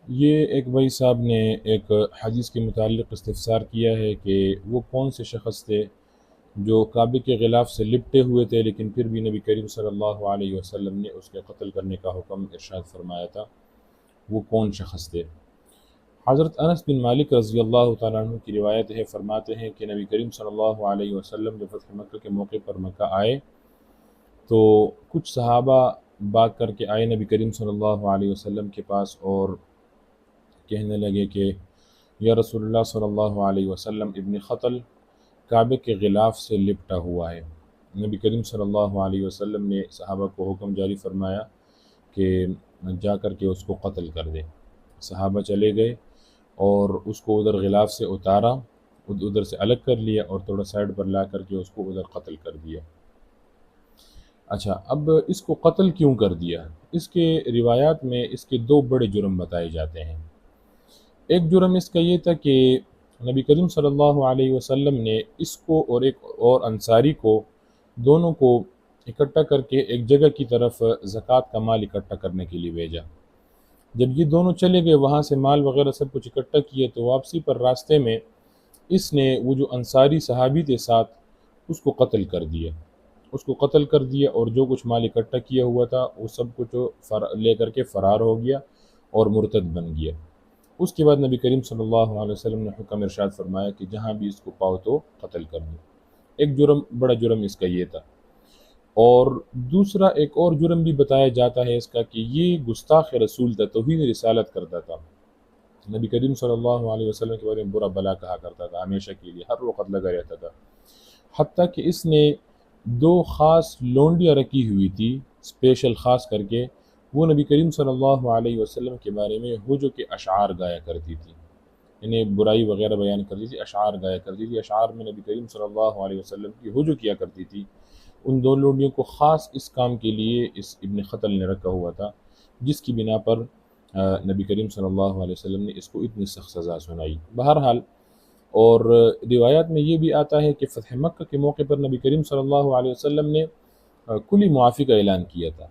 یہ ایک بھائی صاحب نے ایک حدیث کے متعلق استفسار کیا ہے کہ وہ کون سے شخص تھے جو کعبے کے غلاف سے لپٹے ہوئے تھے لیکن پھر بھی نبی کریم صلی اللہ علیہ وسلم نے اس کے قتل کرنے کا حکم ارشاد فرمایا تھا، وہ کون شخص تھے؟ حضرت انس بن مالک رضی اللہ تعالیٰ عنہ کی روایت ہے، فرماتے ہیں کہ نبی کریم صلی اللہ علیہ وسلم جب فتح مکہ کے موقع پر مکہ آئے تو کچھ صحابہ بھاگ کر کے آئے نبی کریم صلی اللہ علیہ وسلم کے پاس اور کہنے لگے کہ یا رسول اللہ صلی اللہ علیہ وسلم، ابن قتل کعبے کے غلاف سے لپٹا ہوا ہے۔ نبی کریم صلی اللہ علیہ وسلم نے صحابہ کو حکم جاری فرمایا کہ جا کر کے اس کو قتل کر دے۔ صحابہ چلے گئے اور اس کو ادھر غلاف سے اتارا، ادھر سے الگ کر لیا اور تھوڑا سائڈ پر لا کر کے اس کو ادھر قتل کر دیا۔ اچھا، اب اس کو قتل کیوں کر دیا؟ اس کے روایات میں اس کے دو بڑے جرم بتائے جاتے ہیں۔ ایک جرم اس کا یہ تھا کہ نبی کریم صلی اللہ علیہ وسلم نے اس کو اور ایک اور انصاری کو، دونوں کو اکٹھا کر کے ایک جگہ کی طرف زکوٰۃ کا مال اکٹھا کرنے کے لیے بھیجا۔ جب یہ دونوں چلے گئے، وہاں سے مال وغیرہ سب کچھ اکٹھا کیے، تو واپسی پر راستے میں اس نے وہ جو انصاری صحابی تھے ساتھ، اس کو قتل کر دیا اور جو کچھ مال اکٹھا کیا ہوا تھا وہ سب کچھ لے کر کے فرار ہو گیا اور مرتد بن گیا۔ اس کے بعد نبی کریم صلی اللہ علیہ وسلم نے حکم ارشاد فرمایا کہ جہاں بھی اس کو پاؤ تو قتل کر دو۔ ایک بڑا جرم اس کا یہ تھا۔ اور دوسرا ایک اور جرم بھی بتایا جاتا ہے اس کا کہ یہ گستاخ رسول تھا، توہین رسالت کرتا تھا، نبی کریم صلی اللہ علیہ وسلم کے بارے میں برا بلا کہا کرتا تھا، ہمیشہ کے لیے ہر وقت لگا رہتا تھا۔ حتیٰ کہ اس نے دو خاص لونڈیاں رکھی ہوئی تھی اسپیشل خاص کر کے، وہ نبی کریم صلی اللہ علیہ وسلم کے بارے میں ہجو کے اشعار گایا کرتی تھی، انہیں برائی وغیرہ بیان کرتی تھی، اشعار گایا کرتی تھی۔ اشعار میں نبی کریم صلی اللہ علیہ وسلم کی ہجو کیا کرتی تھی۔ ان دو لونڈیوں کو خاص اس کام کے لیے اس ابن قتل نے رکھا ہوا تھا، جس کی بنا پر نبی کریم صلی اللہ علیہ وسلم نے اس کو اتنی سخت سزا سنائی۔ بہرحال، اور روایات میں یہ بھی آتا ہے کہ فتح مکہ کے موقع پر نبی کریم صلی اللہ علیہ وسلم نے کلی معافی کا اعلان کیا تھا،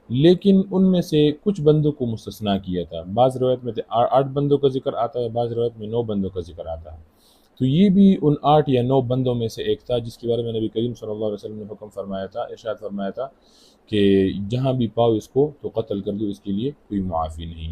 لیکن ان میں سے کچھ بندوں کو مستثنا کیا تھا۔ بعض روایت میں 8 بندوں کا ذکر آتا ہے، بعض روایت میں 9 بندوں کا ذکر آتا ہے۔ تو یہ بھی ان 8 یا 9 بندوں میں سے ایک تھا جس کے بارے میں نبی کریم صلی اللہ علیہ وسلم نے حکم فرمایا تھا، ارشاد فرمایا تھا کہ جہاں بھی پاؤ اس کو تو قتل کر دو، اس کے لیے کوئی معافی نہیں۔